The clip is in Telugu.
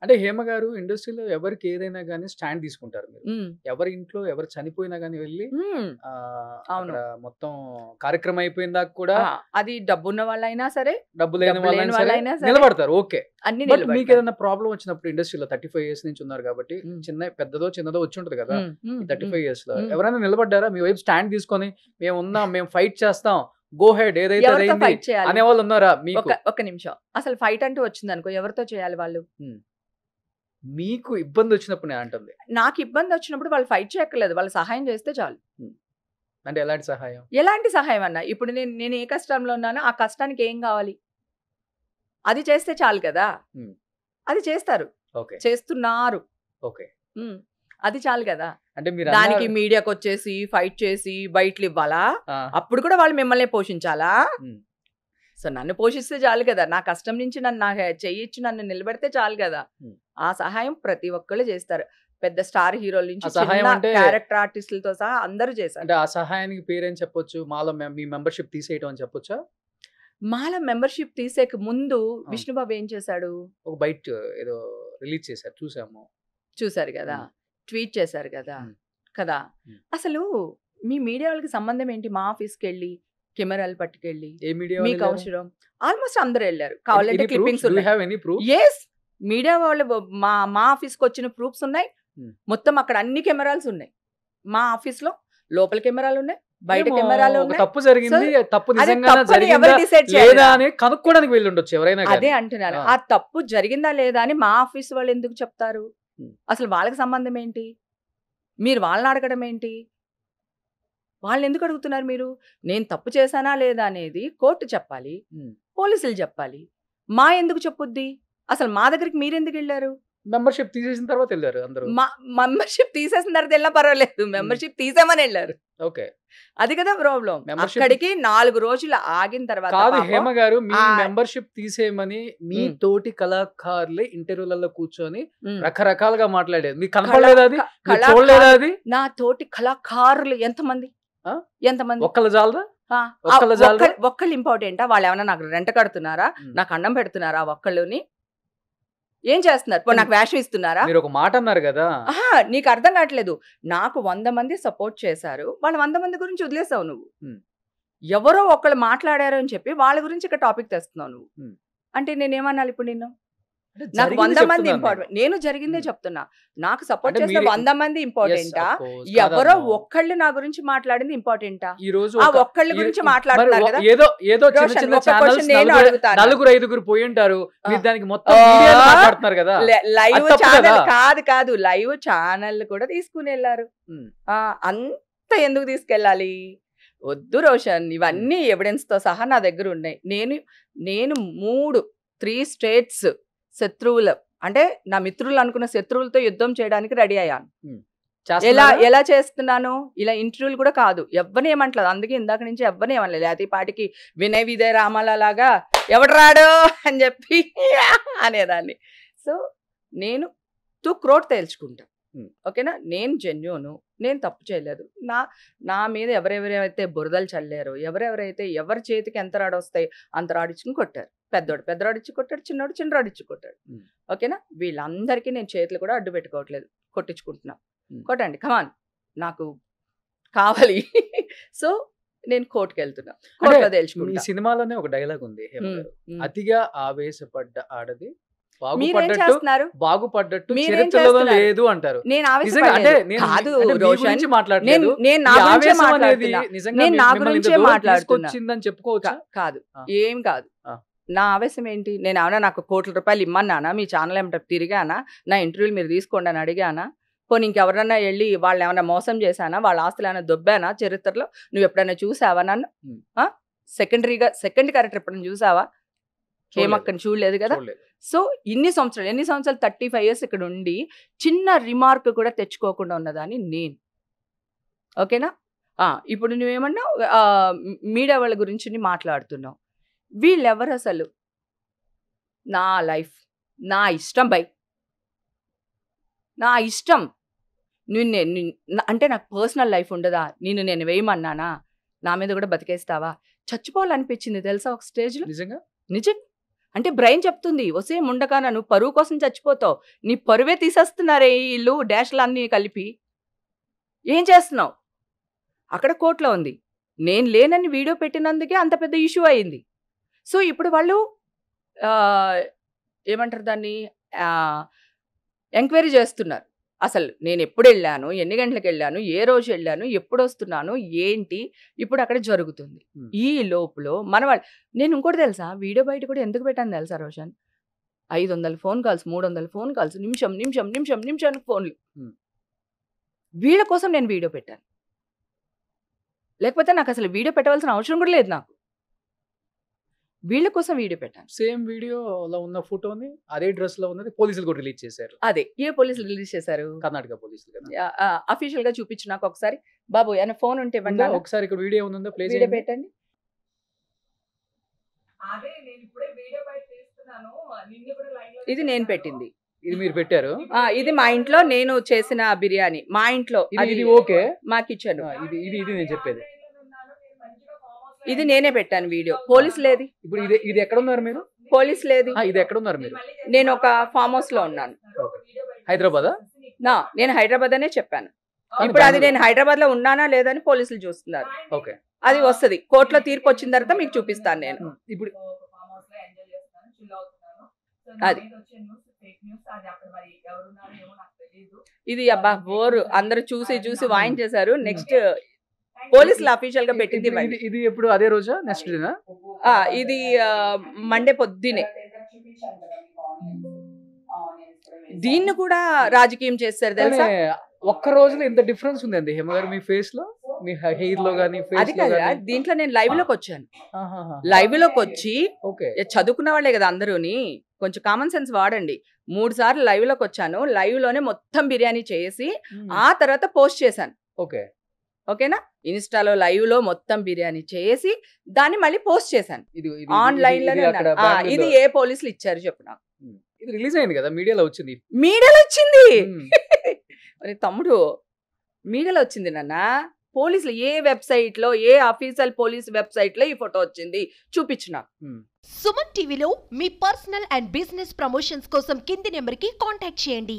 అంటే హేమ గారు ఇండస్ట్రీలో ఎవరికి ఏదైనా గానీ స్టాండ్ తీసుకుంటారు మీరు. హ్మ్. ఎవరి ఇంట్లో ఎవరు చనిపోయినా గానీ వెళ్లి హ్మ్. అవును. అక్కడ మొత్తం కార్యక్రమం అయిపోయిన దాకా కూడా అది డబ్బున్న వాళ్ళైనా సరే, డబ్బు లేని డబ్బు వాళ్ళైనా లేని సరే వాళ్ళైనా సరే నిలబడతారు. ఓకే. అన్ని బట్ నిలబడతారు. మీకేదైనా ప్రాబ్లమ్ వచ్చినప్పుడు ఇండస్ట్రీలో 35 ఇయర్స్ నుంచి ఉన్నారు కాబట్టి పెద్దదో చిన్నదో వచ్చి ఉంటది కదా! ఈ 35 ఇయర్స్‌లో ఎవరైనా నిలబడ్డారా? మీ వైపు స్టాండ్ తీసుకొని మేమున్నాం, మేము ఫైట్ చేస్తాం, గో హెడ్ ఏదైతే ఎవరితో అదైంది ఫైట్ చేయాలి? అనేవాళ్ళు ఉన్నారా మీకు? ఒక నిమిషం. అసలు ఫైట్ అంటూ వచ్చిందనుకో ఎవరితో చేయాలి వాళ్ళు? మీకు ఇబ్బంది వచ్చినప్పుడు నేను అంటుంది. నాకు ఇబ్బంది వచ్చినప్పుడు వాళ్ళు ఫైట్ చేయక్కర్లేదు. వాళ్ళు సహాయం చేస్తే చాలు. అంటే ఎలాంటి సహాయం? ఎలాంటి సహాయం అన్నా? ఇప్పుడు నేను ఏ కష్టంలో ఉన్నానో ఆ కష్టానికి ఏం కావాలి? అది చేస్తే చాలు కదా! అది చేస్తారు. ఓకే. చేస్తున్నారు. ఓకే. అది చాలు కదా! అంటే మీరు దానికి మీడియాకొచ్చేసి ఫైట్ చేసి బయటలు ఇవ్వాలా? అప్పుడు కూడా వాళ్ళు మిమ్మల్ని పోషించాలా? సో నన్ను పోషిస్తే చాలు కదా! నా కష్టం నుంచి నన్ను నా చెయ్యిచ్చి నన్ను నిలబెడితే చాలు కదా! ఆ సహాయం ప్రతి ఒక్కళ్ళు చేస్తారు. పెద్ద స్టార్ హీరోల నుంచి చిన్న క్యారెక్టర్ ఆర్టిస్టులతో సహా అందరూ చేశారు. అంటే ఆ సహాయానికి పేరేం చెప్పొచ్చు? మాలో మీ మెంబర్‌షిప్ తీసేయటం అని చెప్పొచ్చా? మాల మెంబర్‌షిప్ తీసేక ముందు విష్ణుబాబు ఏం చేశాడు? ఒక బైట్ ఏదో రిలీజ్ చేశారు, చూసాము. చూసారు కదా! ట్వీట్ చేశారు కదా! అసలు మీ మీడియా వాళ్ళకి సంబంధం ఏంటి? మా ఆఫీస్‌కెళ్ళి కెమెరాలు పట్టుకెళ్ళి ఏ మీడియా మీకు అవసరం? ఆల్మోస్ట్ అందరూ వెళ్ళారు. కావాలంటే క్లిప్పింగ్స్ ఉన్నాయి. Do you have any proof? yes media వాళ్ళు మా ఆఫీస్‌కి వచ్చిన ప్రూఫ్స్ ఉన్నాయి. మొత్తం అక్కడ అన్ని కెమెరాల్స్ ఉన్నాయి. మా ఆఫీస్‌లో లోపల కెమెరాలు ఉన్నాయి, బయట కెమెరాలు ఉన్నాయి. తప్పు జరిగింది, తప్పు నిజంగానే జరిగిందా లేదా అని కనుక్కోవడానికి వెళ్ళి ఉండొచ్చు ఎవరైనా. అదే అంటున్నాను. ఆ తప్పు జరిగిందా లేదా అని మా ఆఫీస్ వాళ్ళు ఎందుకు చెప్తారు? అసలు వాళ్ళకి సంబంధం ఏంటి? మీరు వాళ్ళని అడగడం ఏంటి? వాళ్ళని ఎందుకు అడుగుతున్నారు మీరు? నేను తప్పు చేశానా లేదా అనేది కోర్టు చెప్పాలి, పోలీసులు చెప్పాలి. మా ఎందుకు చెప్పుద్ది? అసలు మా దగ్గరికి మీరెందుకు వెళ్ళారు? మెంబర్‌షిప్ తీసేసిన తర్వాత వెళ్ళారు అందరూ. మెంబర్‌షిప్ తీసేసిన తర్వాత వెళ్ళినా పర్వాలేదు. మెంబర్‌షిప్ తీసేమని వెళ్ళారు. ఓకే. అది కదా ప్రాబ్లం. అక్కడికి 4 రోజులు ఆగిన తర్వాత కాదు హేమ గారు, మీ మెంబర్‌షిప్ తీసేయమని మీ తోటి కళాకారులే ఇంటర్వ్యూలలో కూర్చొని రకరకాలుగా మాట్లాడేది. మీకు కనపడలేదా అది? చూడలేదా అది? నా తోటి కళాకారులు ఎంతమంది? ఒక్కళ్ళు చాలదా? ఒక్కళ్ళు ఇంపార్టెంటా? వాళ్ళు ఏమన్నా నాకు రెంట కడుతున్నారా? నాకు అన్నం పెడుతున్నారా? ఒక్కళ్ళుని ఏం చేస్తున్నారు? నాకు వేషం ఇస్తున్నారా? మీరు ఒక మాట అన్నారు కదా, నీకు అర్థం కావట్లేదు. నాకు 100 మంది సపోర్ట్ చేశారు, వాళ్ళ 100 మంది గురించి వదిలేసావు నువ్వు. ఎవరో ఒకళ్ళు మాట్లాడారు అని చెప్పి వాళ్ళ గురించి ఇక్కడ టాపిక్ తెస్తున్నావు నువ్వు. అంటే నేనేమన్నాను ఇప్పుడు నిన్ను? నాకు 100 మంది ఇంపార్టెంట్. నేను జరిగిందే చెప్తున్నా. నాకు సపోర్ట్ చేసిన 100 మంది ఇంపార్టెంటా? ఎవరో ఒక్కళ్ళు నా గురించి మాట్లాడింది ఇంపార్టెంటా? ఈ రోజు ఆ ఒక్కళ్ళ గురించి మాట్లాడుతున్నారు కదా. ఏదో చిన్న చిన్న ఛానల్స్ నలుగురు ఐదుగురు పోయి ఉంటారు, మీరు దానికి మొత్తం మీడియాలో మాట్లాడుతున్నారు కదా. లైవ్ ఛానల్ కాదు, లైవ్ ఛానల్ కూడా తీసుకుని వెళ్ళారు. అంత ఎందుకు తీసుకెళ్ళాలి? వద్దు రోషన్, ఇవన్నీ ఎవిడెన్స్ తో సహా నా దగ్గర ఉన్నాయి. నేను 3 స్టేట్స్ శత్రువులు, అంటే నా మిత్రులు అనుకున్న శత్రువులతో యుద్ధం చేయడానికి రెడీ అయ్యాను. ఎలా చేస్తున్నాను? ఇలా ఇంటర్వ్యూలు కూడా కాదు, ఎవరిని ఏమంటలేదు. అందుకే ఇందాక నుంచి ఎవరిని ఏమనలేదు. లేకపోతే పాటికి వినయ్ విజయ్ రామాల లాగా ఎవడు రాడు అని చెప్పి అనేదాన్ని. సో నేను తుక్రోట్ తేల్చుకుంటా. ఓకేనా? నేను జెన్యూను, నేను తప్పు చేయలేదు. నా మీద ఎవరెవరైతే బురదలు చల్లారో, ఎవరెవరైతే ఎవరి చేతికి ఎంత రాడొస్తాయి అంత రాడిచ్చుకుని కొట్టారు. పెద్దరాడిచ్చి కొట్టాడు, చిన్నరాడిచ్చి కొట్టాడు. ఓకేనా? వీళ్ళందరికీ నేను చేతులు కూడా అడ్డు పెట్టుకోవట్లేదు, కొట్టించుకుంటున్నా. కొట్టండి, కమాన్, నాకు కావాలి. సో నేను కోర్టుకి వెళ్తున్నా. కోర్టులో తేల్చుకుంటా. ఈ సినిమాలోనే ఒక డైలాగ్ ఉంది, అతిగా ఆవేశపడ్డ ఆడది బాగుపడ్డట్టు చరిత్రలో లేదు అంటారు. నేను నా గురించే మాట్లాడుతున్నాను చెప్పుకోవచ్చా? కాదు, ఏం కాదు. నా ఆవేశం ఏంటి? నేను ఏమన్నా నాకు కోట్ల రూపాయలు ఇమ్మన్నానా? మీ ఛానల్ ఏమంటే తిరిగానా? నా ఇంటర్వ్యూలు మీరు తీసుకోండి అని అడిగానా? పోనీ ఇంకెవరన్నా వెళ్ళి వాళ్ళు ఏమైనా మోసం చేశానా? వాళ్ళ ఆస్తులు ఏమైనా దొబ్బానా చరిత్రలో? నువ్వు ఎప్పుడైనా చూసావా నన్ను? సెకండ్ క్యారెక్టర్ ఎప్పుడైనా చూసావా? హేమక్కని చూడలేదు కదా. సో ఎన్ని సంవత్సరాలు 35 years ఇక్కడ ఉండి చిన్న రిమార్క్ కూడా తెచ్చుకోకుండా ఉన్నదాన్ని నేను. ఓకేనా? ఇప్పుడు నువ్వేమన్నా మీడియా వాళ్ళ గురించి మాట్లాడుతున్నావు. వీళ్ళెవరు అసలు? నా లైఫ్, నా ఇష్టం బై, నా ఇష్టం. అంటే నాకు పర్సనల్ లైఫ్ ఉండదా? నేను వేయమన్నానా? నా మీద కూడా బతికేస్తావా? చచ్చిపోవాలనిపించింది తెలుసా ఒక స్టేజ్లో. నిజం. అంటే బ్రెయిన్ చెప్తుంది, వసే ముండకాన నువ్వు పరువు కోసం చచ్చిపోతావు, నీ పరువే తీసేస్తున్నారే వీళ్ళు డాష్లన్నీ కలిపి, ఏం చేస్తున్నావు? అక్కడ కోర్టులో ఉంది, నేను లేనని వీడియో పెట్టినందుకే అంత పెద్ద ఇష్యూ అయింది. సో ఇప్పుడు వాళ్ళు ఏమంటారు దాన్ని, ఎంక్వైరీ చేస్తున్నారు. అసలు నేను ఎప్పుడు వెళ్ళాను, ఎన్ని గంటలకు వెళ్ళాను, ఏ రోజు వెళ్ళాను, ఎప్పుడు వస్తున్నాను, ఏంటి ఇప్పుడు అక్కడ జరుగుతుంది. ఈ లోపల మన వాళ్ళు, నేను ఇంకోటి తెలుసా, వీడియో బయట కూడా ఎందుకు పెట్టాను తెలుసా Roshan, 500 phone calls, 300 phone calls, నిమిషానికి ఫోన్లు. వీళ్ళ కోసం నేను వీడియో పెట్టాను, లేకపోతే నాకు అసలు వీడియో పెట్టవలసిన అవసరం కూడా లేదు. నాకు వీళ్ళ కోసం వీడియో పెట్టాను. సేమ్ వీడియోలో ఉన్న ఫోటోని అదే డ్రెస్ లో ఉన్నది పోలీసులు కూడా రిలీజ్ చేశారు. అదే ఏ పోలీసులు రిలీజ్ చేశారు? కర్ణాటక పోలీసులు కదా. అఫీషియల్ గా చూపించు నాకు ఒకసారి బాబు, ఏమైనా ఫోన్ ఉంటే ఇవ్వండి. ఒకసారి ఇక్కడ వీడియో ఉందో ప్లే వీడియో పెట్టండి. అదే నేను ఇప్పుడే వీడియో బయట తీస్తున్నాను, నిన్ను కూడా లైన్ లో. ఇది నేను పెట్టింది. ఇది మీరు పెట్టారు? ఇది మా ఇంట్లో నేను చేసిన బిర్యానీ, మా ఇంట్లో. ఇది ఓకే, మా కిచెన్. ఇది నేను చెప్పేది, ఇది నేనే పెట్టాను వీడియో. పోలీసు లేదు. ఇప్పుడు ఇది ఎక్కడ ఉన్నారు మీరు? పోలీసు లేదు. ఇది ఎక్కడ ఉన్నారు మీరు? నేను ఒక ఫామ్ హౌస్ లో ఉన్నాను. హైదరాబాద్? నేను హైదరాబాద్ అనే చెప్పాను. ఇప్పుడు అది నేను హైదరాబాద్ లో ఉన్నానా లేదని పోలీసులు చూస్తున్నారు. ఓకే, అది వస్తుంది, కోర్టులో తీర్పు వచ్చిన తర్వాత మీకు చూపిస్తాను నేను. ఇప్పుడు అది ఇది అబ్బా బోరు, అందరు చూసి వాయించేశారు. నెక్స్ట్ పోలీసులు అఫీషియల్ గా పెట్టింది. ఇది ఎప్పుడు అదే రోజా? నెక్స్ట్ డేనా? ఇది మండే పొద్దునే. దీన్ని కూడా రాజకీయం చేస్తారు తెలుసా. ఒక్క రోజులో ఇంత డిఫరెన్స్ ఉందండి హేమ గారు మీ ఫేస్ లో, మీ హెయిర్ లో గానీ. అది కదా, దీంట్లో నేను లైవ్ లోకి వచ్చాను. లైవ్ లోకి వచ్చి చదువుకున్న వాళ్ళే కదా అందరూని, కొంచెం కామన్ సెన్స్ వాడండి. 3 సార్లు లైవ్ లోకి వచ్చాను. లైవ్ లోనే మొత్తం బిర్యానీ చేసి ఆ తర్వాత పోస్ట్ చేశాను. ఓకేనా? ఇన్స్టాలో లైవ్ లో మొత్తం బిర్యానీ చేసి దాన్ని మళ్ళీ పోస్ట్ చేశాను ఆన్లైన్ లో. ఇది ఏ పోలీసులు ఇచ్చారు చెప్పు నాకు? ఇది రిలీజ్ అయింది కదా, మీడియాలో వచ్చింది. మీడియాలో వచ్చింది తమ్ముడు, మీడియాలో వచ్చింది నాన్న. పోలీసులు ఏ వెబ్సైట్ లో, ఏ అఫీషియల్ పోలీస్ వెబ్సైట్ లో ఈ ఫోటో వచ్చింది చూపించిన. సుమన్ టీవీలో మీ పర్సనల్ అండ్ బిజినెస్ ప్రమోషన్స్ కోసం కింది నెంబర్ కి కాంటాక్ట్ చేయండి.